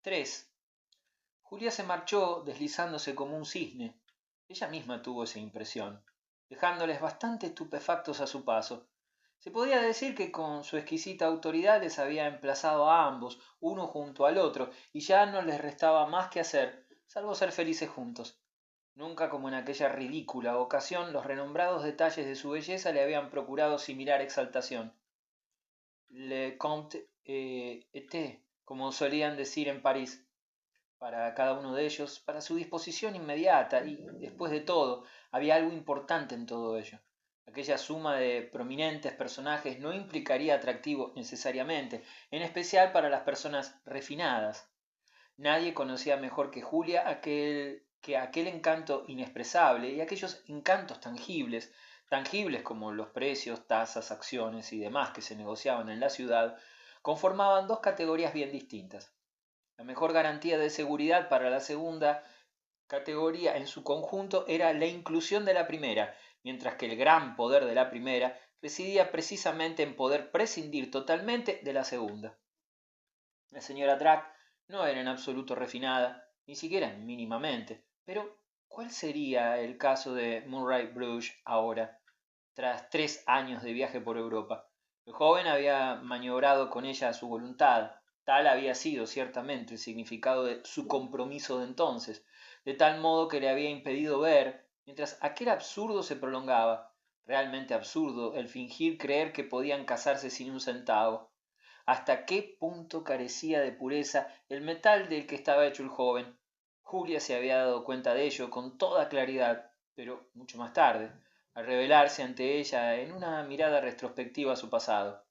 3. Julia se marchó deslizándose como un cisne. Ella misma tuvo esa impresión, dejándoles bastante estupefactos a su paso. Se podía decir que con su exquisita autoridad les había emplazado a ambos, uno junto al otro, y ya no les restaba más que hacer, salvo ser felices juntos. Nunca como en aquella ridícula ocasión los renombrados detalles de su belleza le habían procurado similar exaltación. Le Comte était, como solían decir en París, para cada uno de ellos, para su disposición inmediata, y, después de todo, había algo importante en todo ello. Aquella suma de prominentes personajes no implicaría atractivo necesariamente, en especial para las personas refinadas. Nadie conocía mejor que Julia aquel encanto inexpresable y aquellos encantos tangibles, tangibles como los precios, tasas, acciones y demás que se negociaban en la ciudad, conformaban dos categorías bien distintas. La mejor garantía de seguridad para la segunda categoría en su conjunto era la inclusión de la primera, mientras que el gran poder de la primera residía precisamente en poder prescindir totalmente de la segunda. La señora Drac no era en absoluto refinada, ni siquiera mínimamente, pero ¿cuál sería el caso de Murray Bruges ahora, tras 3 años de viaje por Europa? El joven había maniobrado con ella a su voluntad, tal había sido ciertamente el significado de su compromiso de entonces, de tal modo que le había impedido ver, mientras aquel absurdo se prolongaba, realmente absurdo, el fingir creer que podían casarse sin un centavo. Hasta qué punto carecía de pureza el metal del que estaba hecho el joven. Julia se había dado cuenta de ello con toda claridad, pero mucho más tarde, al revelarse ante ella en una mirada retrospectiva a su pasado.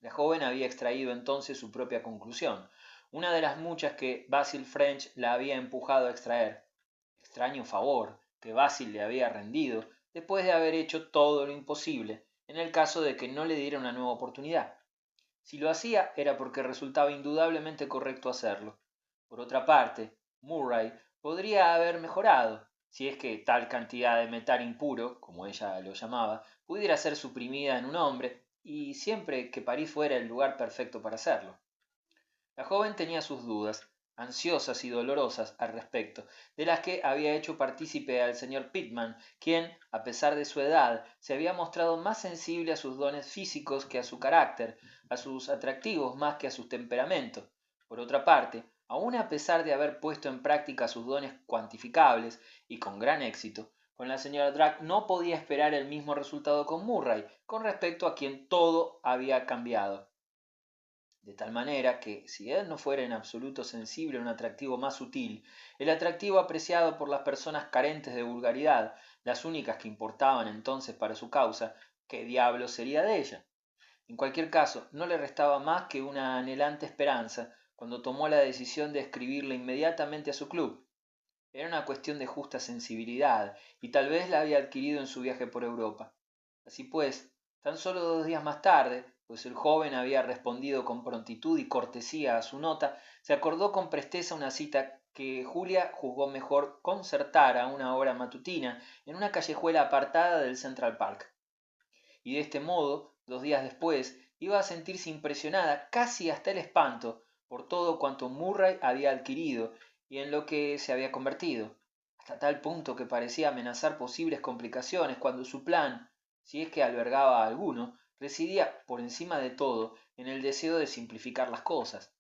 La joven había extraído entonces su propia conclusión, una de las muchas que Basil French la había empujado a extraer. Extraño favor que Basil le había rendido después de haber hecho todo lo imposible, en el caso de que no le diera una nueva oportunidad. Si lo hacía era porque resultaba indudablemente correcto hacerlo. Por otra parte, Murray podría haber mejorado, si es que tal cantidad de metal impuro, como ella lo llamaba, pudiera ser suprimida en un hombre, y siempre que París fuera el lugar perfecto para hacerlo. La joven tenía sus dudas, ansiosas y dolorosas al respecto, de las que había hecho partícipe al señor Pittman, quien, a pesar de su edad, se había mostrado más sensible a sus dones físicos que a su carácter, a sus atractivos más que a su temperamento. Por otra parte, aun a pesar de haber puesto en práctica sus dones cuantificables, y con gran éxito, con la señora Drac no podía esperar el mismo resultado con Murray, con respecto a quien todo había cambiado. De tal manera que, si él no fuera en absoluto sensible a un atractivo más sutil, el atractivo apreciado por las personas carentes de vulgaridad, las únicas que importaban entonces para su causa, ¿qué diablo sería de ella? En cualquier caso, no le restaba más que una anhelante esperanza cuando tomó la decisión de escribirle inmediatamente a su club. Era una cuestión de justa sensibilidad, y tal vez la había adquirido en su viaje por Europa. Así pues, tan solo 2 días más tarde, pues el joven había respondido con prontitud y cortesía a su nota, se acordó con presteza una cita que Julia juzgó mejor concertar a una hora matutina en una callejuela apartada del Central Park. Y de este modo, 2 días después, iba a sentirse impresionada casi hasta el espanto por todo cuanto Murray había adquirido y en lo que se había convertido, hasta tal punto que parecía amenazar posibles complicaciones cuando su plan, si es que albergaba alguno, residía, por encima de todo, en el deseo de simplificar las cosas.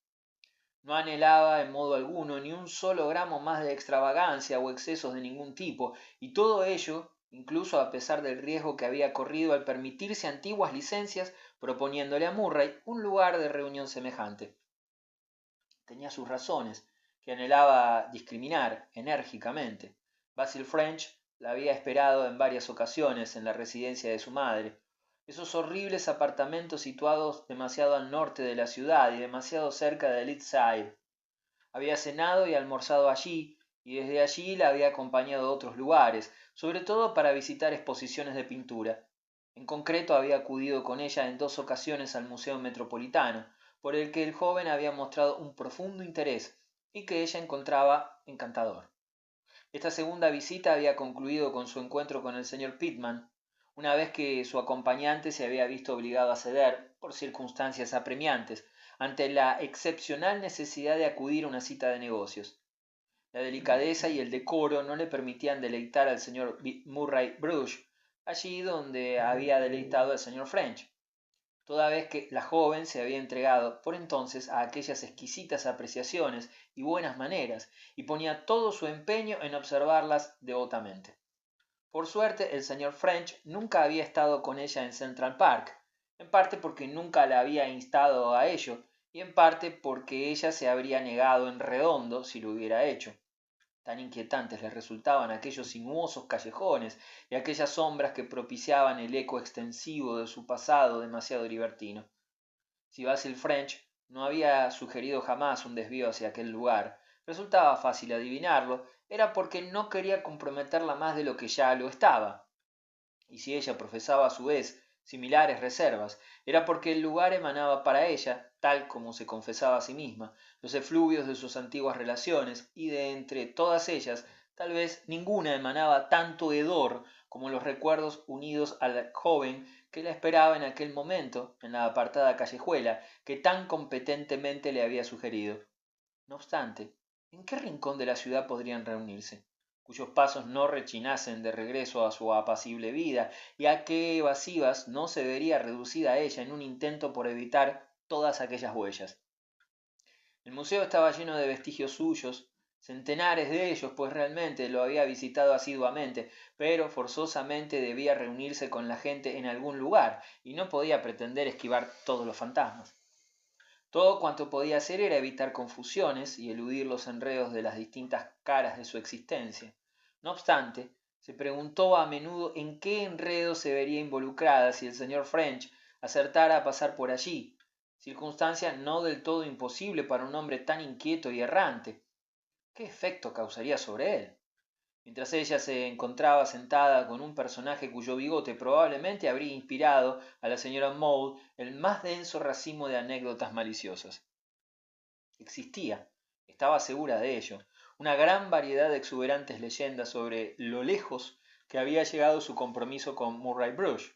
No anhelaba en modo alguno ni un solo gramo más de extravagancia o excesos de ningún tipo, y todo ello, incluso a pesar del riesgo que había corrido al permitirse antiguas licencias, proponiéndole a Murray un lugar de reunión semejante. Tenía sus razones, que anhelaba discriminar enérgicamente. Basil French la había esperado en varias ocasiones en la residencia de su madre, esos horribles apartamentos situados demasiado al norte de la ciudad y demasiado cerca de Leeds Side. Había cenado y almorzado allí, y desde allí la había acompañado a otros lugares, sobre todo para visitar exposiciones de pintura. En concreto había acudido con ella en 2 ocasiones al Museo Metropolitano, por el que el joven había mostrado un profundo interés y que ella encontraba encantador. Esta segunda visita había concluido con su encuentro con el señor Pittman, una vez que su acompañante se había visto obligado a ceder, por circunstancias apremiantes, ante la excepcional necesidad de acudir a una cita de negocios. La delicadeza y el decoro no le permitían deleitar al señor Murray Bruce allí donde había deleitado al señor French, toda vez que la joven se había entregado por entonces a aquellas exquisitas apreciaciones y buenas maneras, y ponía todo su empeño en observarlas devotamente. Por suerte el señor French nunca había estado con ella en Central Park, en parte porque nunca la había instado a ello, y en parte porque ella se habría negado en redondo si lo hubiera hecho. Tan inquietantes les resultaban aquellos sinuosos callejones y aquellas sombras que propiciaban el eco extensivo de su pasado demasiado libertino. Si Basil French no había sugerido jamás un desvío hacia aquel lugar, resultaba fácil adivinarlo, era porque no quería comprometerla más de lo que ya lo estaba. Y si ella profesaba a su vez similares reservas, era porque el lugar emanaba para ella, tal como se confesaba a sí misma, los efluvios de sus antiguas relaciones, y de entre todas ellas, tal vez ninguna emanaba tanto hedor como los recuerdos unidos al joven que la esperaba en aquel momento en la apartada callejuela que tan competentemente le había sugerido. No obstante, ¿en qué rincón de la ciudad podrían reunirse, cuyos pasos no rechinasen de regreso a su apacible vida, y a qué evasivas no se vería reducida ella en un intento por evitar todas aquellas huellas? El museo estaba lleno de vestigios suyos, centenares de ellos, pues realmente lo había visitado asiduamente, pero forzosamente debía reunirse con la gente en algún lugar, y no podía pretender esquivar todos los fantasmas. Todo cuanto podía hacer era evitar confusiones y eludir los enredos de las distintas caras de su existencia. No obstante, se preguntó a menudo en qué enredo se vería involucrada si el señor French acertara a pasar por allí, circunstancia no del todo imposible para un hombre tan inquieto y errante. ¿Qué efecto causaría sobre él? Mientras ella se encontraba sentada con un personaje cuyo bigote probablemente habría inspirado a la señora Maud el más denso racimo de anécdotas maliciosas. Existía, estaba segura de ello, una gran variedad de exuberantes leyendas sobre lo lejos que había llegado su compromiso con Murray Bruce.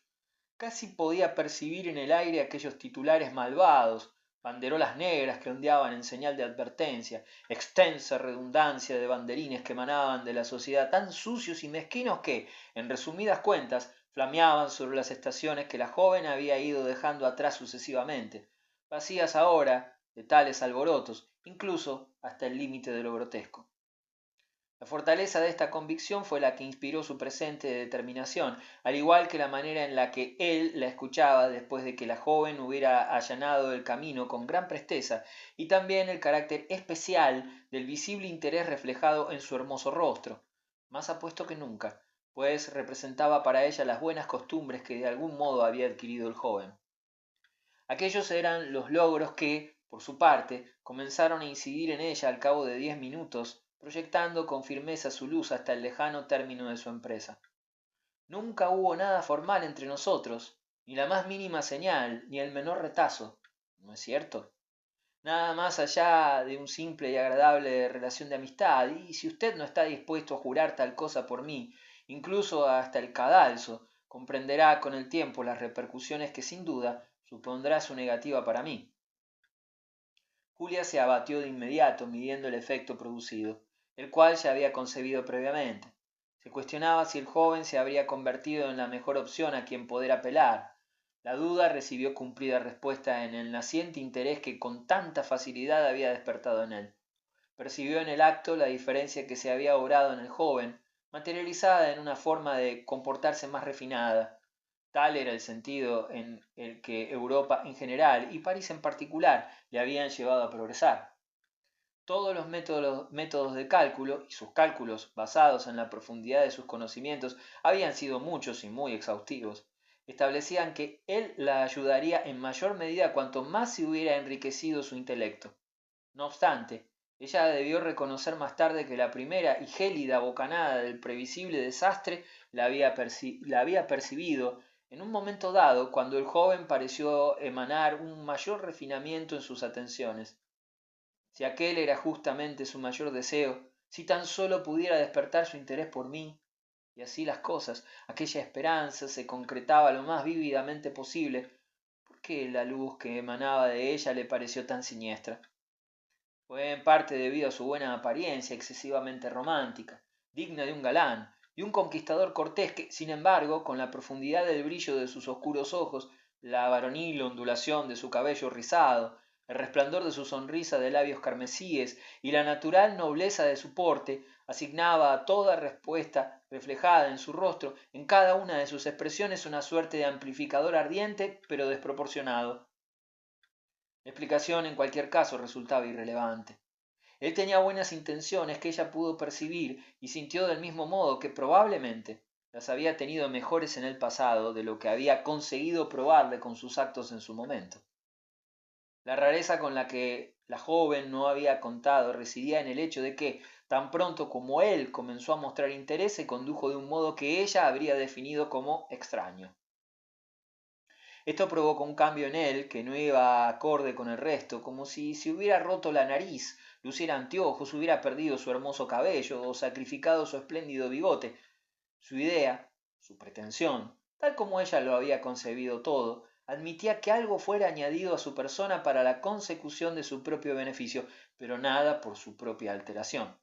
Casi podía percibir en el aire aquellos titulares malvados, banderolas negras que ondeaban en señal de advertencia, extensa redundancia de banderines que emanaban de la sociedad tan sucios y mezquinos que, en resumidas cuentas, flameaban sobre las estaciones que la joven había ido dejando atrás sucesivamente, vacías ahora de tales alborotos, incluso hasta el límite de lo grotesco. La fortaleza de esta convicción fue la que inspiró su presente determinación, al igual que la manera en la que él la escuchaba después de que la joven hubiera allanado el camino con gran presteza, y también el carácter especial del visible interés reflejado en su hermoso rostro, más apuesto que nunca, pues representaba para ella las buenas costumbres que de algún modo había adquirido el joven. Aquellos eran los logros que, por su parte, comenzaron a incidir en ella al cabo de 10 minutos, proyectando con firmeza su luz hasta el lejano término de su empresa. Nunca hubo nada formal entre nosotros, ni la más mínima señal, ni el menor retazo, ¿no es cierto? Nada más allá de un simple y agradable relación de amistad, y si usted no está dispuesto a jurar tal cosa por mí, incluso hasta el cadalso, comprenderá con el tiempo las repercusiones que sin duda supondrá su negativa para mí. Julia se abatió de inmediato midiendo el efecto producido, el cual ya había concebido previamente. Se cuestionaba si el joven se habría convertido en la mejor opción a quien poder apelar. La duda recibió cumplida respuesta en el naciente interés que con tanta facilidad había despertado en él. Percibió en el acto la diferencia que se había obrado en el joven, materializada en una forma de comportarse más refinada. Tal era el sentido en el que Europa en general y París en particular le habían llevado a progresar. Todos los métodos de cálculo y sus cálculos basados en la profundidad de sus conocimientos habían sido muchos y muy exhaustivos. Establecían que él la ayudaría en mayor medida cuanto más se hubiera enriquecido su intelecto. No obstante, ella debió reconocer más tarde que la primera y gélida bocanada del previsible desastre la había percibido en un momento dado cuando el joven pareció emanar un mayor refinamiento en sus atenciones. Si aquel era justamente su mayor deseo, si tan solo pudiera despertar su interés por mí, y así las cosas, aquella esperanza se concretaba lo más vívidamente posible, qué la luz que emanaba de ella le pareció tan siniestra. Fue en parte debido a su buena apariencia excesivamente romántica, digna de un galán, y un conquistador cortés que, sin embargo, con la profundidad del brillo de sus oscuros ojos, la varonil ondulación de su cabello rizado, el resplandor de su sonrisa de labios carmesíes y la natural nobleza de su porte, asignaba a toda respuesta reflejada en su rostro, en cada una de sus expresiones, una suerte de amplificador ardiente pero desproporcionado. La explicación en cualquier caso resultaba irrelevante. Él tenía buenas intenciones que ella pudo percibir y sintió del mismo modo que probablemente las había tenido mejores en el pasado de lo que había conseguido probarle con sus actos en su momento. La rareza con la que la joven no había contado residía en el hecho de que, tan pronto como él comenzó a mostrar interés, se condujo de un modo que ella habría definido como extraño. Esto provocó un cambio en él que no iba acorde con el resto, como si se hubiera roto la nariz, luciera anteojos, hubiera perdido su hermoso cabello o sacrificado su espléndido bigote. Su idea, su pretensión, tal como ella lo había concebido todo, admitía que algo fuera añadido a su persona para la consecución de su propio beneficio, pero nada por su propia alteración.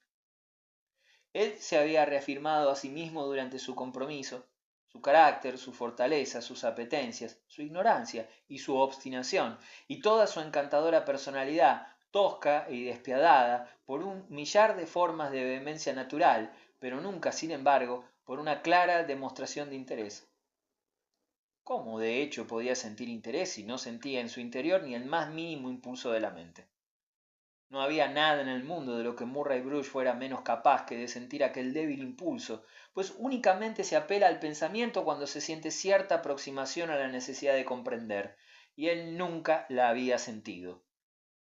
Él se había reafirmado a sí mismo durante su compromiso, su carácter, su fortaleza, sus apetencias, su ignorancia y su obstinación, y toda su encantadora personalidad, tosca y despiadada, por un millar de formas de vehemencia natural, pero nunca, sin embargo, por una clara demostración de interés. ¿Cómo, de hecho, podía sentir interés si no sentía en su interior ni el más mínimo impulso de la mente? No había nada en el mundo de lo que Murray Bruce fuera menos capaz que de sentir aquel débil impulso, pues únicamente se apela al pensamiento cuando se siente cierta aproximación a la necesidad de comprender, y él nunca la había sentido.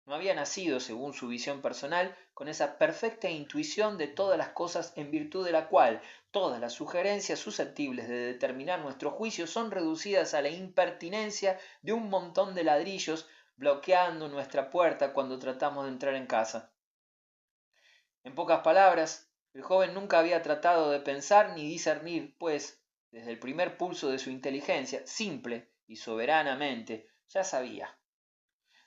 No había nacido, según su visión personal, con esa perfecta intuición de todas las cosas en virtud de la cual todas las sugerencias susceptibles de determinar nuestro juicio son reducidas a la impertinencia de un montón de ladrillos bloqueando nuestra puerta cuando tratamos de entrar en casa. En pocas palabras, el joven nunca había tratado de pensar ni discernir, pues, desde el primer pulso de su inteligencia, simple y soberanamente, ya sabía.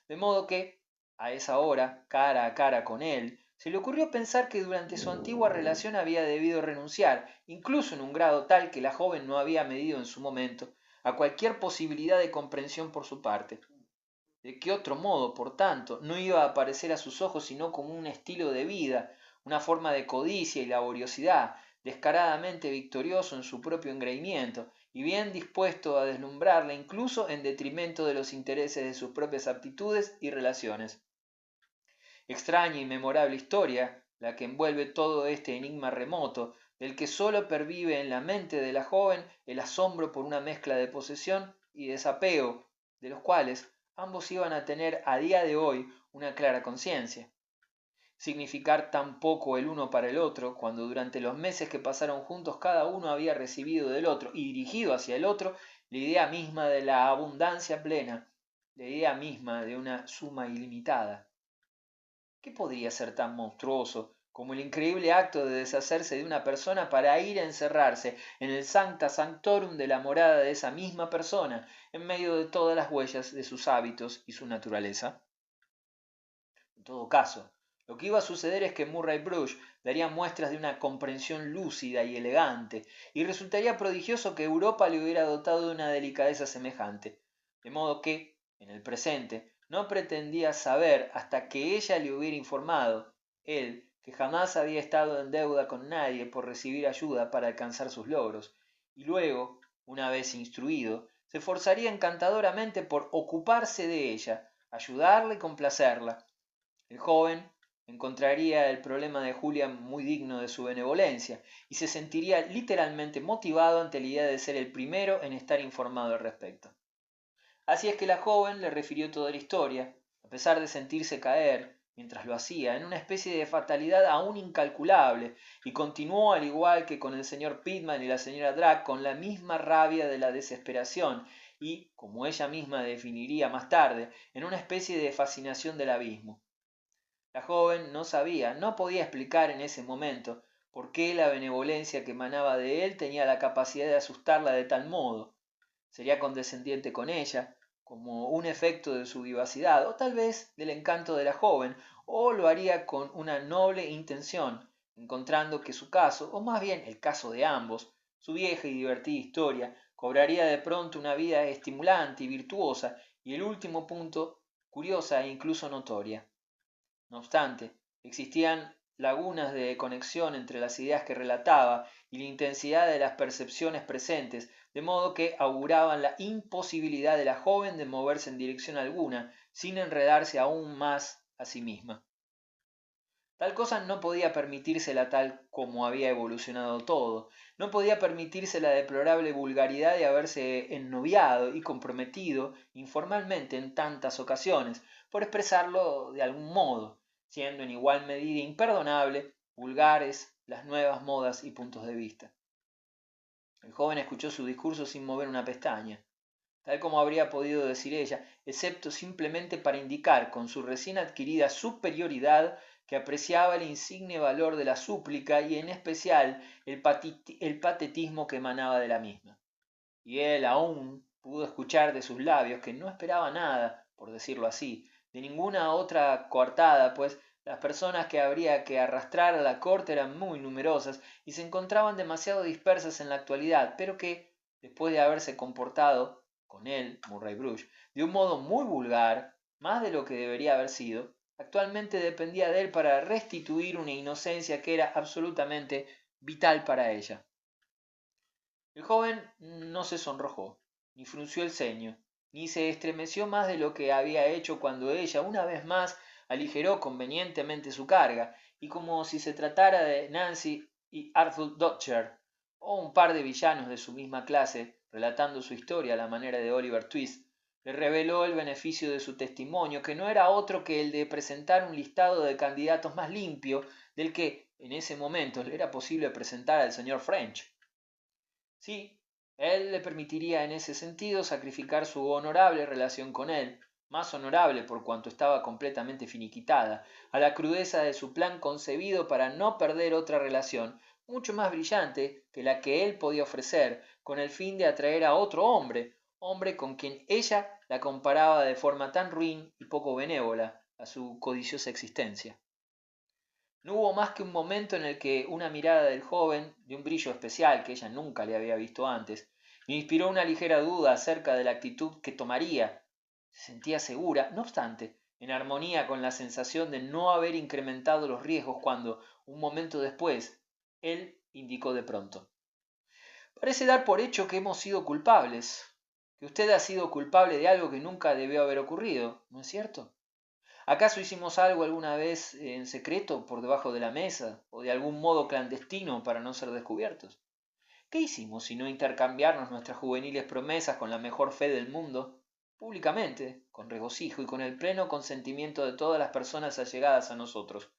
De modo que, a esa hora, cara a cara con él, se le ocurrió pensar que durante su antigua relación había debido renunciar, incluso en un grado tal que la joven no había medido en su momento, a cualquier posibilidad de comprensión por su parte. ¿De qué otro modo, por tanto, no iba a aparecer a sus ojos sino como un estilo de vida, una forma de codicia y laboriosidad, descaradamente victorioso en su propio engreimiento, y bien dispuesto a deslumbrarla incluso en detrimento de los intereses de sus propias aptitudes y relaciones? Extraña y memorable historia, la que envuelve todo este enigma remoto, del que sólo pervive en la mente de la joven el asombro por una mezcla de posesión y desapego, de los cuales ambos iban a tener a día de hoy una clara conciencia. Significar tan poco el uno para el otro, cuando durante los meses que pasaron juntos cada uno había recibido del otro y dirigido hacia el otro la idea misma de la abundancia plena, la idea misma de una suma ilimitada. ¿Qué podría ser tan monstruoso como el increíble acto de deshacerse de una persona para ir a encerrarse en el sancta sanctorum de la morada de esa misma persona, en medio de todas las huellas de sus hábitos y su naturaleza? En todo caso, lo que iba a suceder es que Murray Bruce daría muestras de una comprensión lúcida y elegante, y resultaría prodigioso que Europa le hubiera dotado de una delicadeza semejante, de modo que, en el presente, no pretendía saber hasta que ella le hubiera informado, él, que jamás había estado en deuda con nadie por recibir ayuda para alcanzar sus logros, y luego, una vez instruido, se esforzaría encantadoramente por ocuparse de ella, ayudarla y complacerla. El joven encontraría el problema de Julia muy digno de su benevolencia y se sentiría literalmente motivado ante la idea de ser el primero en estar informado al respecto. Así es que la joven le refirió toda la historia, a pesar de sentirse caer, mientras lo hacía, en una especie de fatalidad aún incalculable, y continuó al igual que con el señor Pittman y la señora Drake con la misma rabia de la desesperación y, como ella misma definiría más tarde, en una especie de fascinación del abismo. La joven no sabía, no podía explicar en ese momento por qué la benevolencia que emanaba de él tenía la capacidad de asustarla de tal modo. Sería condescendiente con ella, como un efecto de su vivacidad, o tal vez del encanto de la joven, o lo haría con una noble intención, encontrando que su caso, o más bien el caso de ambos, su vieja y divertida historia, cobraría de pronto una vida estimulante y virtuosa, y el último punto, curiosa e incluso notoria. No obstante, existían lagunas de conexión entre las ideas que relataba y la intensidad de las percepciones presentes, de modo que auguraban la imposibilidad de la joven de moverse en dirección alguna, sin enredarse aún más a sí misma. Tal cosa no podía permitírsela tal como había evolucionado todo, no podía permitirse la deplorable vulgaridad de haberse ennoviado y comprometido informalmente en tantas ocasiones, por expresarlo de algún modo, siendo en igual medida imperdonable, vulgares las nuevas modas y puntos de vista. El joven escuchó su discurso sin mover una pestaña, tal como habría podido decir ella, excepto simplemente para indicar con su recién adquirida superioridad que apreciaba el insigne valor de la súplica y en especial el patetismo que emanaba de la misma. Y él aún pudo escuchar de sus labios que no esperaba nada, por decirlo así, de ninguna otra coartada, pues las personas que habría que arrastrar a la corte eran muy numerosas y se encontraban demasiado dispersas en la actualidad, pero que, después de haberse comportado con él, Murray Bruce, de un modo muy vulgar, más de lo que debería haber sido, actualmente dependía de él para restituir una inocencia que era absolutamente vital para ella. El joven no se sonrojó, ni frunció el ceño, ni se estremeció más de lo que había hecho cuando ella una vez más aligeró convenientemente su carga, y como si se tratara de Nancy y Arthur Dodger, o un par de villanos de su misma clase, relatando su historia a la manera de Oliver Twist, le reveló el beneficio de su testimonio, que no era otro que el de presentar un listado de candidatos más limpio del que en ese momento le era posible presentar al señor French. Sí, él le permitiría en ese sentido sacrificar su honorable relación con él, más honorable por cuanto estaba completamente finiquitada, a la crudeza de su plan concebido para no perder otra relación, mucho más brillante que la que él podía ofrecer, con el fin de atraer a otro hombre, hombre con quien ella la comparaba de forma tan ruin y poco benévola a su codiciosa existencia. No hubo más que un momento en el que una mirada del joven, de un brillo especial que ella nunca le había visto antes, le inspiró una ligera duda acerca de la actitud que tomaría. Se sentía segura, no obstante, en armonía con la sensación de no haber incrementado los riesgos cuando, un momento después, él indicó de pronto: Parece dar por hecho que hemos sido culpables, que usted ha sido culpable de algo que nunca debió haber ocurrido, ¿no es cierto? ¿Acaso hicimos algo alguna vez en secreto por debajo de la mesa o de algún modo clandestino para no ser descubiertos? ¿Qué hicimos sino intercambiarnos nuestras juveniles promesas con la mejor fe del mundo, públicamente, con regocijo y con el pleno consentimiento de todas las personas allegadas a nosotros?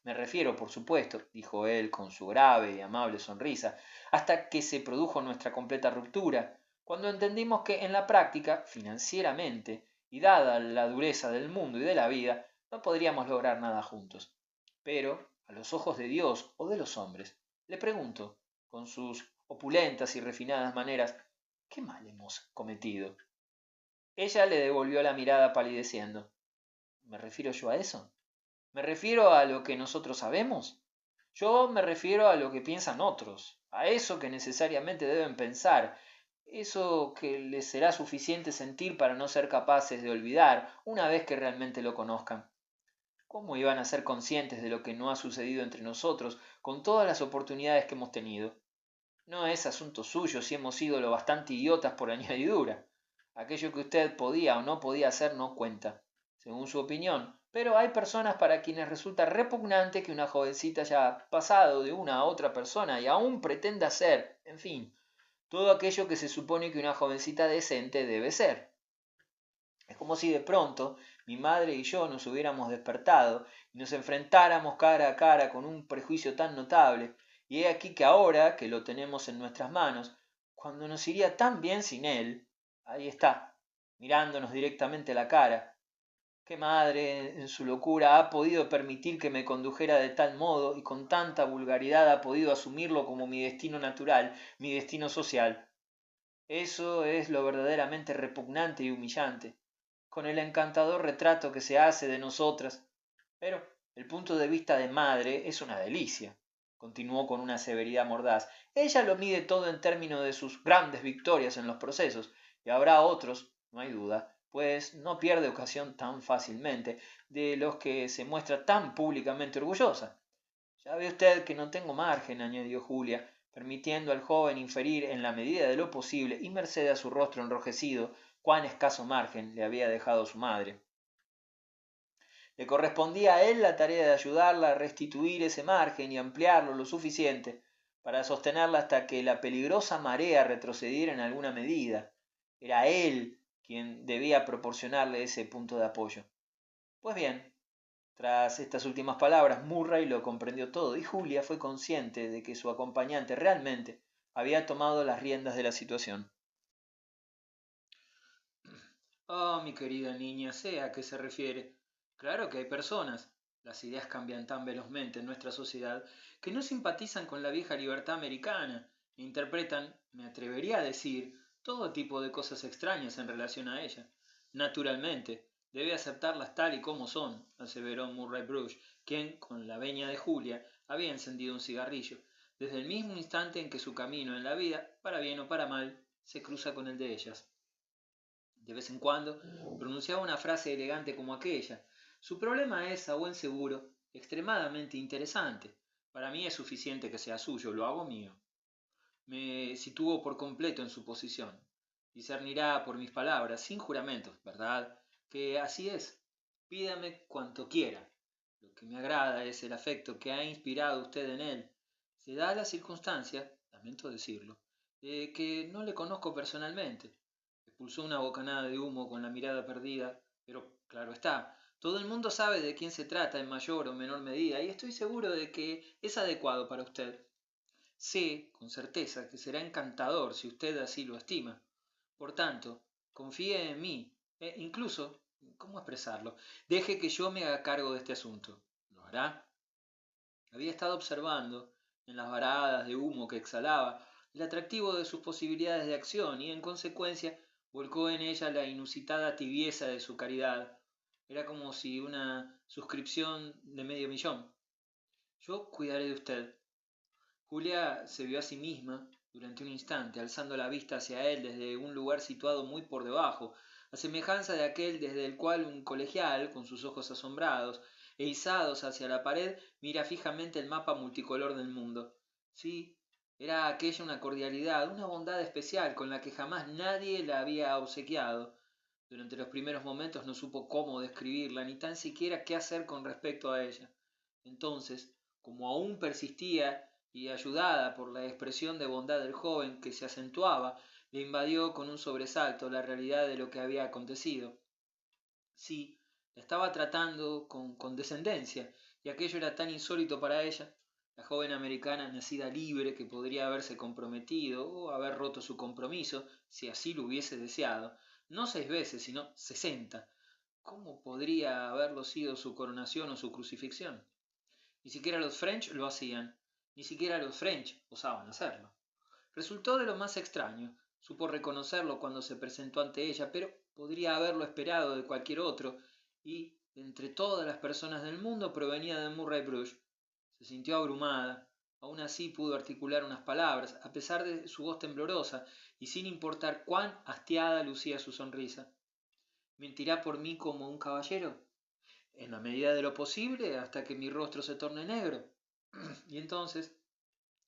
Me refiero, por supuesto, dijo él con su grave y amable sonrisa, hasta que se produjo nuestra completa ruptura, cuando entendimos que en la práctica, financieramente, y dada la dureza del mundo y de la vida, no podríamos lograr nada juntos. Pero, a los ojos de Dios o de los hombres, le pregunto, con sus opulentas y refinadas maneras, ¿qué mal hemos cometido? Ella le devolvió la mirada palideciendo. ¿Me refiero yo a eso? ¿Me refiero a lo que nosotros sabemos? Yo me refiero a lo que piensan otros, a eso que necesariamente deben pensar, eso que les será suficiente sentir para no ser capaces de olvidar una vez que realmente lo conozcan. ¿Cómo iban a ser conscientes de lo que no ha sucedido entre nosotros con todas las oportunidades que hemos tenido? No es asunto suyo si hemos sido lo bastante idiotas por añadidura. Aquello que usted podía o no podía hacer no cuenta, según su opinión, pero hay personas para quienes resulta repugnante que una jovencita haya pasado de una a otra persona y aún pretenda ser, en fin, todo aquello que se supone que una jovencita decente debe ser. Es como si de pronto mi madre y yo nos hubiéramos despertado y nos enfrentáramos cara a cara con un prejuicio tan notable, y he aquí que ahora que lo tenemos en nuestras manos, cuando nos iría tan bien sin él, ahí está, mirándonos directamente a la cara. ¿Qué madre en su locura ha podido permitir que me condujera de tal modo y con tanta vulgaridad ha podido asumirlo como mi destino natural, mi destino social? Eso es lo verdaderamente repugnante y humillante, con el encantador retrato que se hace de nosotras. Pero el punto de vista de madre es una delicia, continuó con una severidad mordaz. Ella lo mide todo en términos de sus grandes victorias en los procesos, y habrá otros, no hay duda, pues no pierde ocasión tan fácilmente, de los que se muestra tan públicamente orgullosa. Ya ve usted que no tengo margen, añadió Julia, permitiendo al joven inferir en la medida de lo posible, y merced a su rostro enrojecido, cuán escaso margen le había dejado su madre. Le correspondía a él la tarea de ayudarla a restituir ese margen y ampliarlo lo suficiente para sostenerla hasta que la peligrosa marea retrocediera en alguna medida. Era él quien debía proporcionarle ese punto de apoyo. Pues bien, tras estas últimas palabras, Murray lo comprendió todo y Julia fue consciente de que su acompañante realmente había tomado las riendas de la situación. Oh, mi querida niña, sé a qué se refiere. Claro que hay personas, las ideas cambian tan velozmente en nuestra sociedad, que no simpatizan con la vieja libertad americana e interpretan, me atrevería a decir, todo tipo de cosas extrañas en relación a ella. Naturalmente, debe aceptarlas tal y como son, aseveró Murray Bruce, quien, con la veña de Julia, había encendido un cigarrillo, desde el mismo instante en que su camino en la vida, para bien o para mal, se cruza con el de ellas. De vez en cuando pronunciaba una frase elegante como aquella. Su problema es, a buen seguro, extremadamente interesante. Para mí es suficiente que sea suyo, lo hago mío. Me sitúo por completo en su posición. Discernirá por mis palabras, sin juramentos, ¿verdad? Que así es. Pídame cuanto quiera. Lo que me agrada es el afecto que ha inspirado usted en él. Se da la circunstancia, lamento decirlo, de que no le conozco personalmente. Expulsó una bocanada de humo con la mirada perdida, pero claro está, todo el mundo sabe de quién se trata en mayor o menor medida y estoy seguro de que es adecuado para usted. Sé, con certeza, que será encantador si usted así lo estima. Por tanto, confíe en mí, e incluso, ¿cómo expresarlo? Deje que yo me haga cargo de este asunto. ¿Lo hará? Había estado observando, en las varadas de humo que exhalaba, el atractivo de sus posibilidades de acción y, en consecuencia, volcó en ella la inusitada tibieza de su caridad. Era como si una suscripción de 500.000. Yo cuidaré de usted. Julia se vio a sí misma durante un instante, alzando la vista hacia él desde un lugar situado muy por debajo, a semejanza de aquel desde el cual un colegial, con sus ojos asombrados e izados hacia la pared, mira fijamente el mapa multicolor del mundo. Sí, era aquella una cordialidad, una bondad especial con la que jamás nadie la había obsequiado. Durante los primeros momentos no supo cómo describirla, ni tan siquiera qué hacer con respecto a ella. Entonces, como aún persistía y ayudada por la expresión de bondad del joven que se acentuaba, le invadió con un sobresalto la realidad de lo que había acontecido. Sí, la estaba tratando con condescendencia, y aquello era tan insólito para ella, la joven americana nacida libre que podría haberse comprometido o haber roto su compromiso, si así lo hubiese deseado, no 6 veces, sino 60. ¿Cómo podría haberlo sido su coronación o su crucifixión? Ni siquiera los French lo hacían, ni siquiera los French osaban hacerlo. Resultó de lo más extraño, supo reconocerlo cuando se presentó ante ella, pero podría haberlo esperado de cualquier otro, y, de entre todas las personas del mundo, provenía de Murray Brush. Se sintió abrumada, aún así pudo articular unas palabras, a pesar de su voz temblorosa, y sin importar cuán hastiada lucía su sonrisa. ¿Mentirá por mí como un caballero? En la medida de lo posible, hasta que mi rostro se torne negro. Y entonces,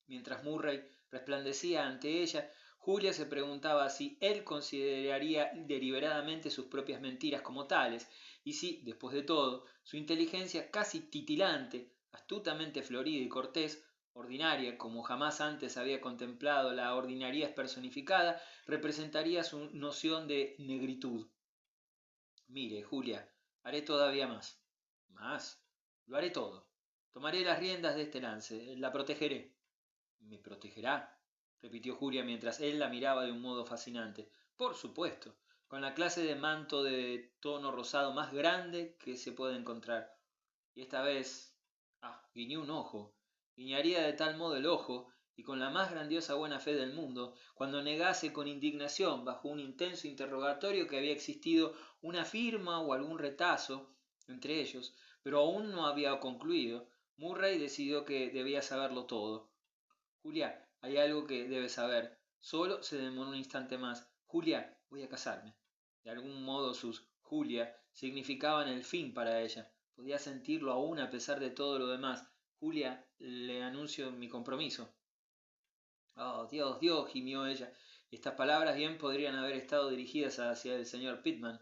mientras Murray resplandecía ante ella, Julia se preguntaba si él consideraría deliberadamente sus propias mentiras como tales, y si, después de todo, su inteligencia casi titilante, astutamente florida y cortés, ordinaria como jamás antes había contemplado la ordinariez personificada, representaría su noción de negritud. Mire, Julia, haré todavía más. Más. Lo haré todo. Tomaré las riendas de este lance. La protegeré. ¿Me protegerá? Repitió Julia mientras él la miraba de un modo fascinante. Por supuesto, con la clase de manto de tono rosado más grande que se puede encontrar. Y esta vez... guiñó un ojo. Guiñaría de tal modo el ojo y con la más grandiosa buena fe del mundo, cuando negase con indignación, bajo un intenso interrogatorio, que había existido una firma o algún retazo entre ellos, pero aún no había concluido, Murray decidió que debía saberlo todo. Julia, hay algo que debes saber. Solo se demoró un instante más. Julia, voy a casarme. De algún modo sus Julia significaban el fin para ella. Podía sentirlo aún a pesar de todo lo demás. Julia, le anuncio mi compromiso. Oh, Dios, Dios, gimió ella. Estas palabras bien podrían haber estado dirigidas hacia el señor Pittman.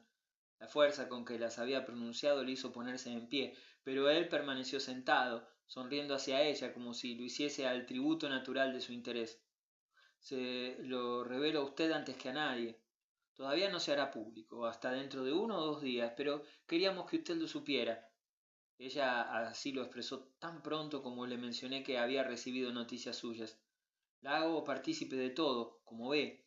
La fuerza con que las había pronunciado le hizo ponerse en pie, pero él permaneció sentado, sonriendo hacia ella como si lo hiciese al tributo natural de su interés. Se lo revelo a usted antes que a nadie. Todavía no se hará público, hasta dentro de 1 o 2 días, pero queríamos que usted lo supiera. Ella así lo expresó tan pronto como le mencioné que había recibido noticias suyas. La hago partícipe de todo, como ve,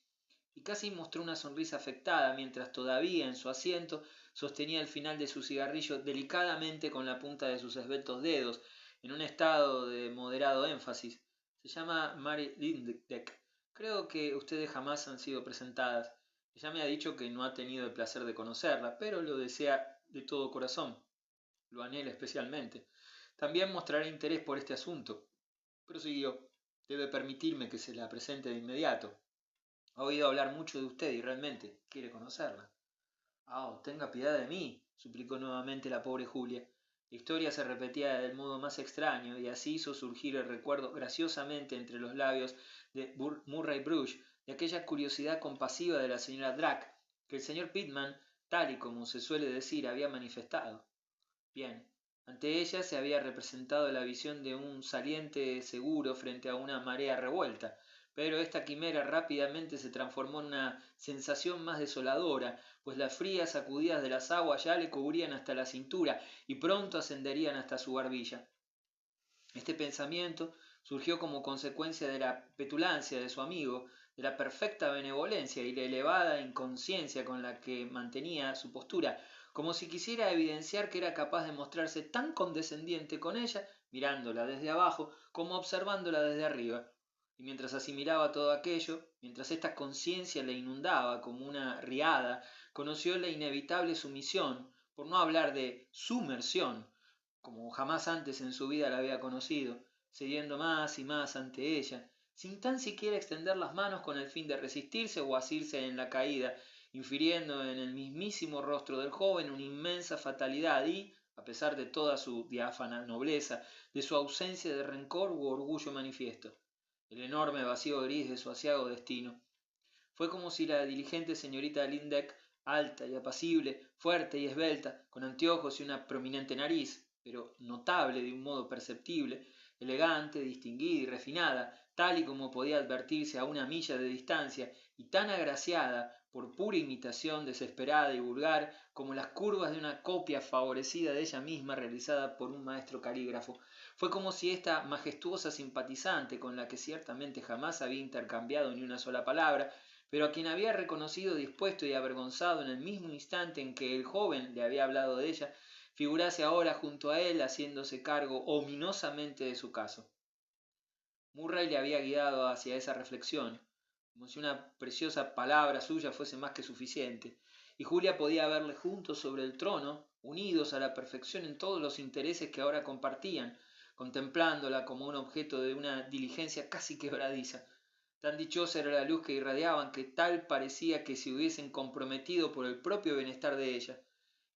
y casi mostró una sonrisa afectada mientras todavía en su asiento sostenía el final de su cigarrillo delicadamente con la punta de sus esbeltos dedos, en un estado de moderado énfasis. Se llama Mary Lindeck. Creo que ustedes jamás han sido presentadas. Ella me ha dicho que no ha tenido el placer de conocerla, pero lo desea de todo corazón. Lo anhela especialmente. También mostrará interés por este asunto. Prosiguió. Debe permitirme que se la presente de inmediato. Ha oído hablar mucho de usted y realmente quiere conocerla. Oh, tenga piedad de mí, suplicó nuevamente la pobre Julia. La historia se repetía del modo más extraño y así hizo surgir el recuerdo graciosamente entre los labios de Murray Bruce de aquella curiosidad compasiva de la señora Drac que el señor Pittman, tal y como se suele decir, había manifestado. Bien, ante ella se había representado la visión de un saliente seguro frente a una marea revuelta, pero esta quimera rápidamente se transformó en una sensación más desoladora, pues las frías sacudidas de las aguas ya le cubrían hasta la cintura y pronto ascenderían hasta su barbilla. Este pensamiento surgió como consecuencia de la petulancia de su amigo, de la perfecta benevolencia y la elevada inconsciencia con la que mantenía su postura, como si quisiera evidenciar que era capaz de mostrarse tan condescendiente con ella, mirándola desde abajo, como observándola desde arriba. Y mientras asimilaba todo aquello, mientras esta conciencia le inundaba como una riada, conoció la inevitable sumisión, por no hablar de sumersión, como jamás antes en su vida la había conocido, cediendo más y más ante ella, sin tan siquiera extender las manos con el fin de resistirse o asirse en la caída, infiriendo en el mismísimo rostro del joven una inmensa fatalidad y, a pesar de toda su diáfana nobleza, de su ausencia de rencor u orgullo manifiesto, el enorme vacío gris de su aciago destino. Fue como si la diligente señorita Lindeck, alta y apacible, fuerte y esbelta, con anteojos y una prominente nariz, pero notable de un modo perceptible, elegante, distinguida y refinada, tal y como podía advertirse a 1 milla de distancia, y tan agraciada, por pura imitación desesperada y vulgar, como las curvas de una copia favorecida de ella misma realizada por un maestro calígrafo. Fue como si esta majestuosa simpatizante, con la que ciertamente jamás había intercambiado ni una sola palabra, pero a quien había reconocido dispuesto y avergonzado en el mismo instante en que el joven le había hablado de ella, figurase ahora junto a él haciéndose cargo ominosamente de su caso. Murray le había guiado hacia esa reflexión, como si una preciosa palabra suya fuese más que suficiente, y Julia podía verle juntos sobre el trono, unidos a la perfección en todos los intereses que ahora compartían, contemplándola como un objeto de una diligencia casi quebradiza. Tan dichosa era la luz que irradiaban que tal parecía que se hubiesen comprometido por el propio bienestar de ella.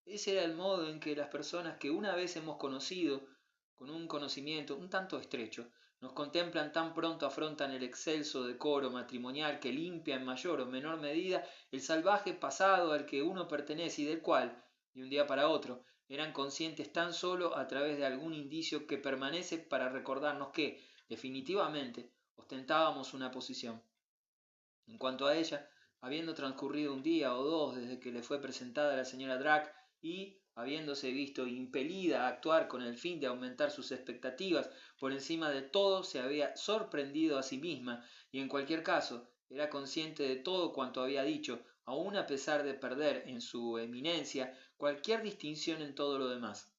Ese era el modo en que las personas que una vez hemos conocido, con un conocimiento un tanto estrecho, nos contemplan tan pronto afrontan el excelso decoro matrimonial que limpia en mayor o menor medida el salvaje pasado al que uno pertenece y del cual, de un día para otro, eran conscientes tan solo a través de algún indicio que permanece para recordarnos que, definitivamente, ostentábamos una posición. En cuanto a ella, habiendo transcurrido 1 día o 2 desde que le fue presentada la señora Drac y, habiéndose visto impelida a actuar con el fin de aumentar sus expectativas, por encima de todo se había sorprendido a sí misma y en cualquier caso era consciente de todo cuanto había dicho, aun a pesar de perder en su eminencia cualquier distinción en todo lo demás.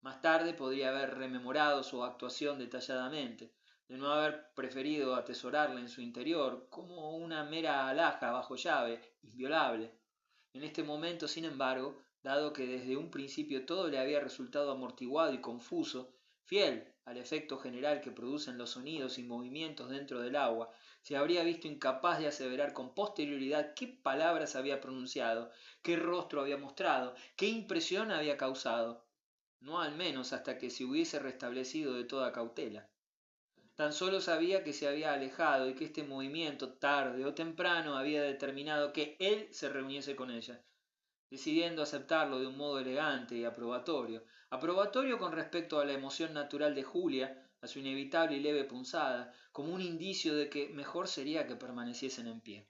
Más tarde podría haber rememorado su actuación detalladamente, de no haber preferido atesorarla en su interior como una mera alhaja bajo llave, inviolable. En este momento, sin embargo, dado que desde un principio todo le había resultado amortiguado y confuso, fiel al efecto general que producen los sonidos y movimientos dentro del agua, se habría visto incapaz de aseverar con posterioridad qué palabras había pronunciado, qué rostro había mostrado, qué impresión había causado, no al menos hasta que se hubiese restablecido de toda cautela. Tan solo sabía que se había alejado y que este movimiento, tarde o temprano, había determinado que él se reuniese con ella, decidiendo aceptarlo de un modo elegante y aprobatorio, aprobatorio con respecto a la emoción natural de Julia, a su inevitable y leve punzada, como un indicio de que mejor sería que permaneciesen en pie.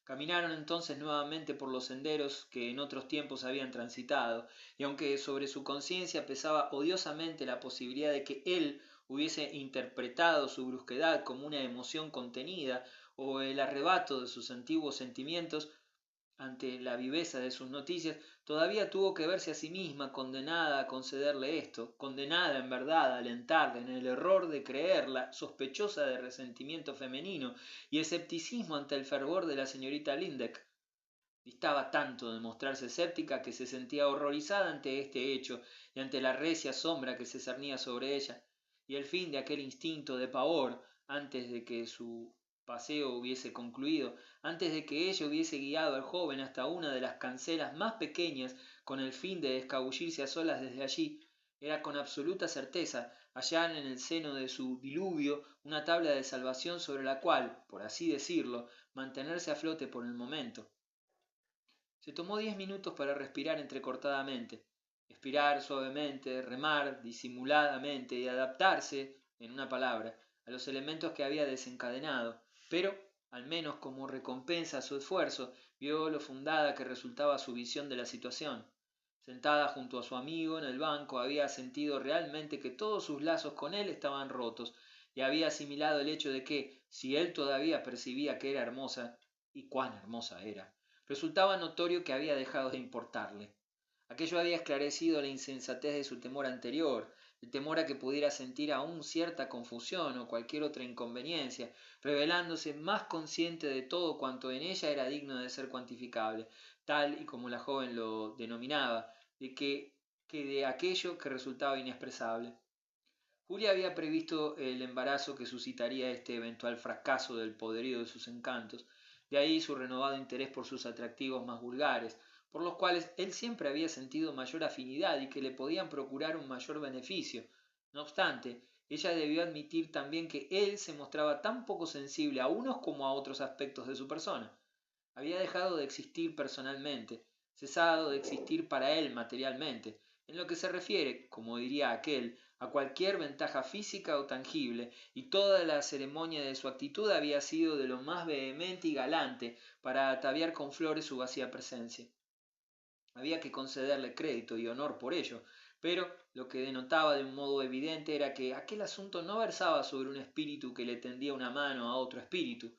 Caminaron entonces nuevamente por los senderos que en otros tiempos habían transitado, y aunque sobre su conciencia pesaba odiosamente la posibilidad de que él hubiese interpretado su brusquedad como una emoción contenida o el arrebato de sus antiguos sentimientos, ante la viveza de sus noticias, todavía tuvo que verse a sí misma condenada a concederle esto, condenada en verdad a alentarle en el error de creerla sospechosa de resentimiento femenino y escepticismo ante el fervor de la señorita Lindeck. Distaba tanto de mostrarse escéptica que se sentía horrorizada ante este hecho y ante la recia sombra que se cernía sobre ella, y el fin de aquel instinto de pavor, antes de que su paseo hubiese concluido, antes de que ella hubiese guiado al joven hasta una de las cancelas más pequeñas con el fin de escabullirse a solas desde allí, era con absoluta certeza hallar en el seno de su diluvio una tabla de salvación sobre la cual, por así decirlo, mantenerse a flote por el momento. Se tomó 10 minutos para respirar entrecortadamente, expirar suavemente, remar disimuladamente y adaptarse, en una palabra, a los elementos que había desencadenado, pero, al menos como recompensa a su esfuerzo, vio lo fundada que resultaba su visión de la situación. Sentada junto a su amigo en el banco, había sentido realmente que todos sus lazos con él estaban rotos, y había asimilado el hecho de que, si él todavía percibía que era hermosa, y cuán hermosa era, resultaba notorio que había dejado de importarle. Aquello había esclarecido la insensatez de su temor anterior, el temor a que pudiera sentir aún cierta confusión o cualquier otra inconveniencia, revelándose más consciente de todo cuanto en ella era digno de ser cuantificable, tal y como la joven lo denominaba, que de aquello que resultaba inexpresable. Julia había previsto el embarazo que suscitaría este eventual fracaso del poderío de sus encantos, de ahí su renovado interés por sus atractivos más vulgares, por los cuales él siempre había sentido mayor afinidad y que le podían procurar un mayor beneficio. No obstante, ella debió admitir también que él se mostraba tan poco sensible a unos como a otros aspectos de su persona. Había dejado de existir personalmente, cesado de existir para él materialmente, en lo que se refiere, como diría aquel, a cualquier ventaja física o tangible, y toda la ceremonia de su actitud había sido de lo más vehemente y galante para ataviar con flores su vacía presencia. Había que concederle crédito y honor por ello, pero lo que denotaba de un modo evidente era que aquel asunto no versaba sobre un espíritu que le tendía una mano a otro espíritu.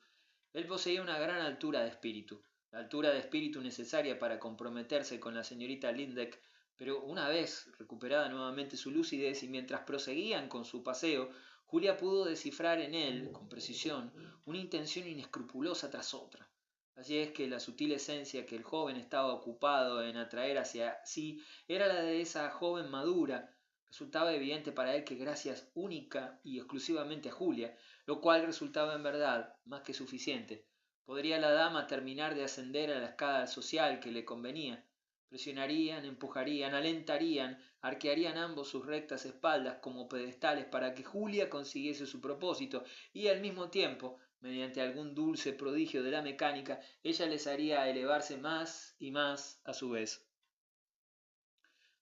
Él poseía una gran altura de espíritu, la altura de espíritu necesaria para comprometerse con la señorita Lindeck, pero una vez recuperada nuevamente su lucidez y mientras proseguían con su paseo, Julia pudo descifrar en él, con precisión, una intención inescrupulosa tras otra. Así es que la sutil esencia que el joven estaba ocupado en atraer hacia sí era la de esa joven madura. Resultaba evidente para él que gracias única y exclusivamente a Julia, lo cual resultaba en verdad más que suficiente, podría la dama terminar de ascender a la escala social que le convenía. Presionarían, empujarían, alentarían, arquearían ambos sus rectas espaldas como pedestales para que Julia consiguiese su propósito y al mismo tiempo, mediante algún dulce prodigio de la mecánica, ella les haría elevarse más y más a su vez.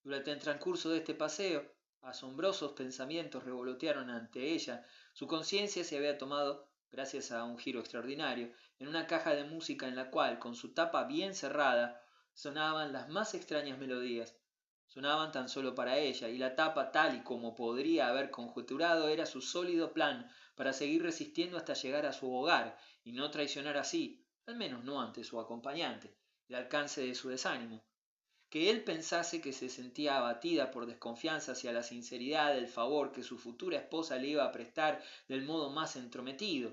Durante el transcurso de este paseo, asombrosos pensamientos revolotearon ante ella. Su conciencia se había tomado, gracias a un giro extraordinario, en una caja de música en la cual, con su tapa bien cerrada, sonaban las más extrañas melodías. Sonaban tan solo para ella, y la tapa, tal y como podría haber conjeturado, era su sólido plan para seguir resistiendo hasta llegar a su hogar, y no traicionar así, al menos no ante su acompañante, el alcance de su desánimo. que él pensase que se sentía abatida por desconfianza hacia la sinceridad del favor que su futura esposa le iba a prestar del modo más entrometido.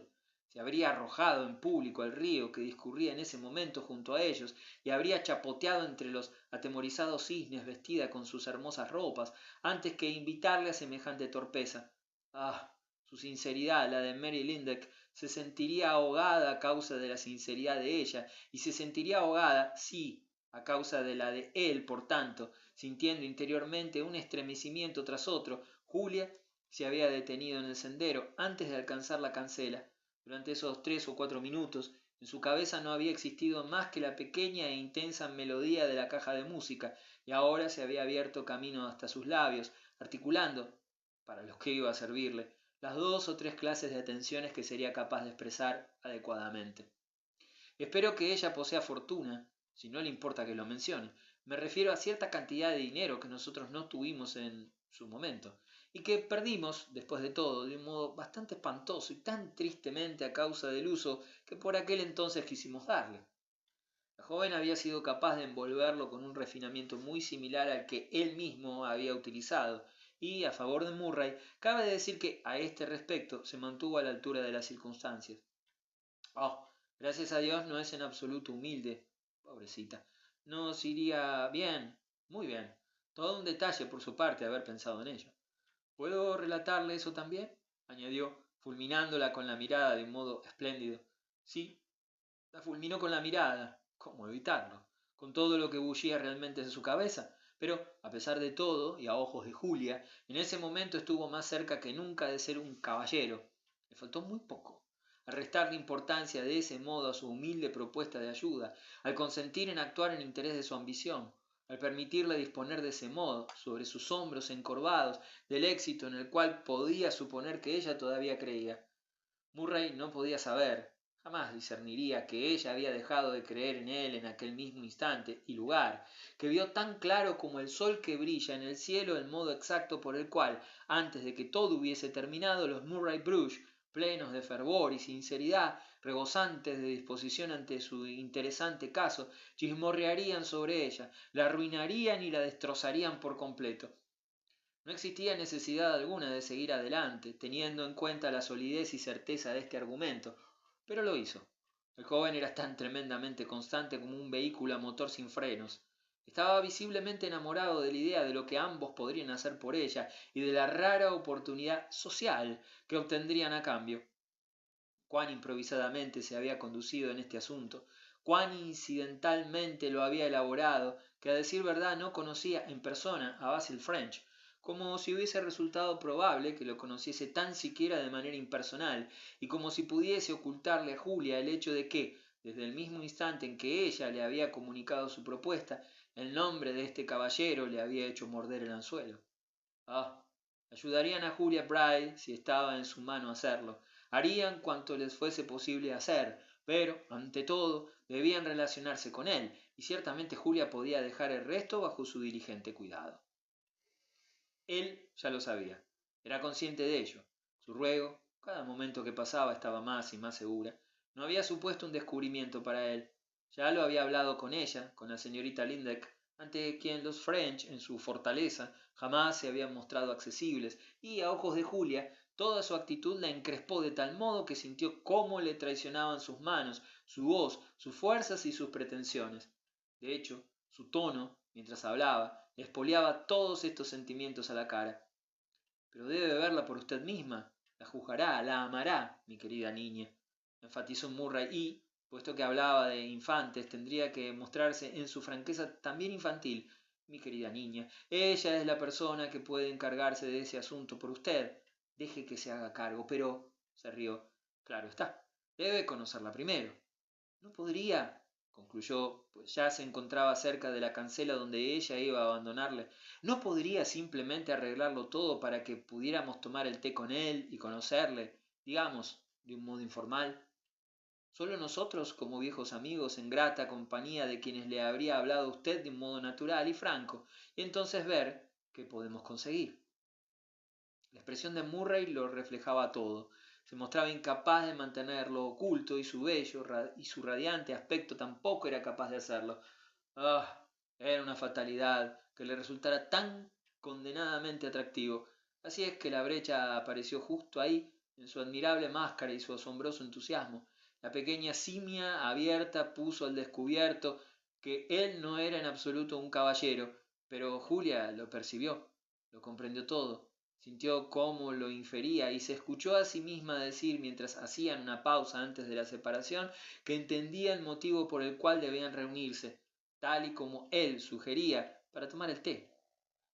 Se habría arrojado en público al río que discurría en ese momento junto a ellos y habría chapoteado entre los atemorizados cisnes vestida con sus hermosas ropas antes que invitarle a semejante torpeza. Ah, su sinceridad, la de Mary Lindeck, se sentiría ahogada a causa de la sinceridad de ella, y se sentiría ahogada, sí, a causa de la de él, por tanto, sintiendo interiormente un estremecimiento tras otro. Julia se había detenido en el sendero antes de alcanzar la cancela. Durante esos 3 o 4 minutos, en su cabeza no había existido más que la pequeña e intensa melodía de la caja de música, y ahora se había abierto camino hasta sus labios, articulando, para los que iba a servirle, las 2 o 3 clases de atenciones que sería capaz de expresar adecuadamente. Espero que ella posea fortuna, si no le importa que lo mencione. Me refiero a cierta cantidad de dinero que nosotros no tuvimos en su momento, y que perdimos, después de todo, de un modo bastante espantoso y tan tristemente a causa del uso que por aquel entonces quisimos darle. La joven había sido capaz de envolverlo con un refinamiento muy similar al que él mismo había utilizado, y, a favor de Murray, cabe decir que, a este respecto, se mantuvo a la altura de las circunstancias. Oh, gracias a Dios no es en absoluto humilde, pobrecita. Nos iría bien, muy bien. Todo un detalle por su parte haber pensado en ello. ¿Puedo relatarle eso también?, añadió, fulminándola con la mirada de un modo espléndido. Sí, la fulminó con la mirada. ¿Cómo evitarlo? Con todo lo que bullía realmente en su cabeza. Pero, a pesar de todo, y a ojos de Julia, en ese momento estuvo más cerca que nunca de ser un caballero. Le faltó muy poco al restarle importancia de ese modo a su humilde propuesta de ayuda, al consentir en actuar en interés de su ambición, al permitirle disponer de ese modo, sobre sus hombros encorvados, del éxito en el cual podía suponer que ella todavía creía. Murray no podía saber, jamás discerniría que ella había dejado de creer en él en aquel mismo instante y lugar, que vio tan claro como el sol que brilla en el cielo el modo exacto por el cual, antes de que todo hubiese terminado, los Murray Brush, plenos de fervor y sinceridad, rebosantes de disposición ante su interesante caso, chismorrearían sobre ella, la arruinarían y la destrozarían por completo. No existía necesidad alguna de seguir adelante, teniendo en cuenta la solidez y certeza de este argumento, pero lo hizo. El joven era tan tremendamente constante como un vehículo a motor sin frenos. Estaba visiblemente enamorado de la idea de lo que ambos podrían hacer por ella y de la rara oportunidad social que obtendrían a cambio. Cuán improvisadamente se había conducido en este asunto, cuán incidentalmente lo había elaborado, que a decir verdad no conocía en persona a Basil French, como si hubiese resultado probable que lo conociese tan siquiera de manera impersonal, y como si pudiese ocultarle a Julia el hecho de que, desde el mismo instante en que ella le había comunicado su propuesta, el nombre de este caballero le había hecho morder el anzuelo. Ah, ayudarían a Julia Bride si estaba en su mano hacerlo, harían cuanto les fuese posible hacer, pero, ante todo, debían relacionarse con él, y ciertamente Julia podía dejar el resto bajo su diligente cuidado. Él ya lo sabía, era consciente de ello. Su ruego, cada momento que pasaba estaba más y más segura, no había supuesto un descubrimiento para él. Ya lo había hablado con ella, con la señorita Lindeck, ante quien los French, en su fortaleza, jamás se habían mostrado accesibles, y a ojos de Julia, toda su actitud la encrespó de tal modo que sintió cómo le traicionaban sus manos, su voz, sus fuerzas y sus pretensiones. De hecho, su tono, mientras hablaba, le expoliaba todos estos sentimientos a la cara. Pero debe verla por usted misma, la juzgará, la amará, mi querida niña, enfatizó Murray, y, puesto que hablaba de infantes, tendría que mostrarse en su franqueza también infantil. Mi querida niña, ella es la persona que puede encargarse de ese asunto por usted. Deje que se haga cargo, pero, se rió, claro está, debe conocerla primero. No podría, concluyó, pues ya se encontraba cerca de la cancela donde ella iba a abandonarle, no podría simplemente arreglarlo todo para que pudiéramos tomar el té con él y conocerle, digamos, de un modo informal. Solo nosotros, como viejos amigos, en grata compañía de quienes le habría hablado a usted de un modo natural y franco, y entonces ver qué podemos conseguir. La expresión de Murray lo reflejaba todo. Se mostraba incapaz de mantenerlo oculto y su bello y su radiante aspecto tampoco era capaz de hacerlo. Ah, Era una fatalidad que le resultara tan condenadamente atractivo. Así es que la brecha apareció justo ahí, en su admirable máscara y su asombroso entusiasmo. La pequeña simia abierta puso al descubierto que él no era en absoluto un caballero, pero Julia lo percibió, lo comprendió todo, sintió cómo lo infería y se escuchó a sí misma decir mientras hacían una pausa antes de la separación que entendía el motivo por el cual debían reunirse, tal y como él sugería, para tomar el té.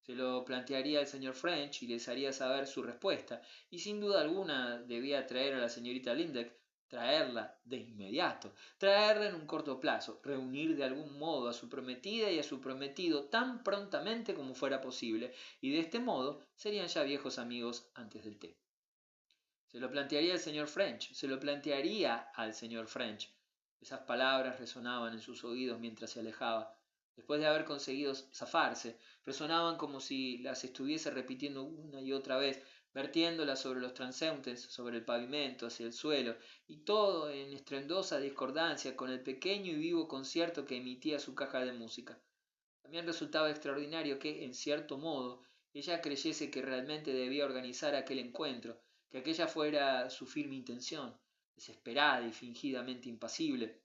Se lo plantearía al señor French y les haría saber su respuesta, y sin duda alguna debía traer a la señorita Lindeck, traerla de inmediato, traerla en un corto plazo, reunir de algún modo a su prometida y a su prometido tan prontamente como fuera posible, y de este modo serían ya viejos amigos antes del té. Se lo plantearía al señor French, se lo plantearía al señor French. Esas palabras resonaban en sus oídos mientras se alejaba. Después de haber conseguido zafarse, resonaban como si las estuviese repitiendo una y otra vez, vertiéndolas sobre los transeúntes, sobre el pavimento, hacia el suelo, y todo en estruendosa discordancia con el pequeño y vivo concierto que emitía su caja de música. También resultaba extraordinario que, en cierto modo, ella creyese que realmente debía organizar aquel encuentro, que aquella fuera su firme intención, desesperada y fingidamente impasible.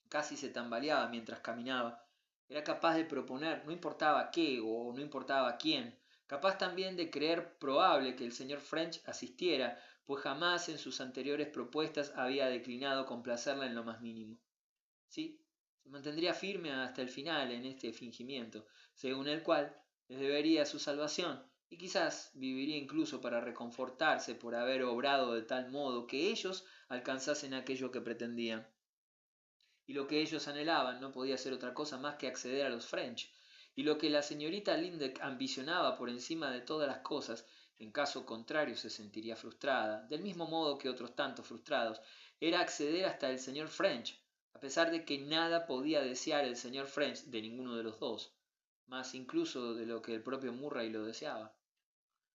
Casi se tambaleaba mientras caminaba. Era capaz de proponer, no importaba qué o no importaba quién, capaz también de creer probable que el señor French asistiera, pues jamás en sus anteriores propuestas había declinado complacerla en lo más mínimo. Sí, se mantendría firme hasta el final en este fingimiento, según el cual les debería su salvación, y quizás viviría incluso para reconfortarse por haber obrado de tal modo que ellos alcanzasen aquello que pretendían. Y lo que ellos anhelaban no podía ser otra cosa más que acceder a los French, y lo que la señorita Lindeck ambicionaba por encima de todas las cosas, en caso contrario se sentiría frustrada, del mismo modo que otros tantos frustrados, era acceder hasta el señor French, a pesar de que nada podía desear el señor French de ninguno de los dos, más incluso de lo que el propio Murray lo deseaba.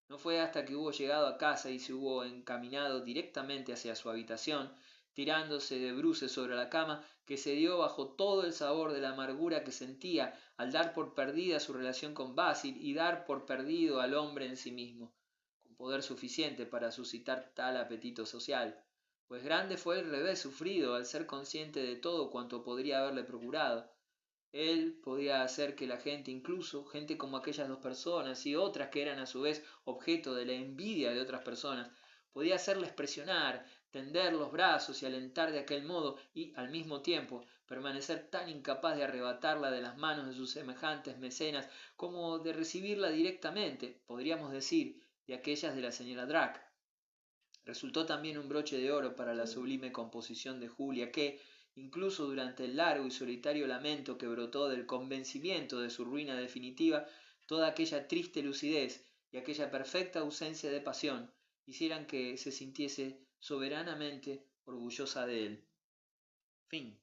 No fue hasta que hubo llegado a casa y se hubo encaminado directamente hacia su habitación, tirándose de bruces sobre la cama, que se dio bajo todo el sabor de la amargura que sentía al dar por perdida su relación con Basil y dar por perdido al hombre en sí mismo, con poder suficiente para suscitar tal apetito social, pues grande fue el revés sufrido al ser consciente de todo cuanto podría haberle procurado. Él podía hacer que la gente, incluso gente como aquellas dos personas y otras que eran a su vez objeto de la envidia de otras personas, podía hacerles presionar, tender los brazos y alentar de aquel modo y, al mismo tiempo, permanecer tan incapaz de arrebatarla de las manos de sus semejantes mecenas como de recibirla directamente, podríamos decir, de aquellas de la señora Drac. Resultó también un broche de oro para la sublime composición de Julia que, incluso durante el largo y solitario lamento que brotó del convencimiento de su ruina definitiva, toda aquella triste lucidez y aquella perfecta ausencia de pasión hicieran que se sintiese soberanamente orgullosa de él. Fin.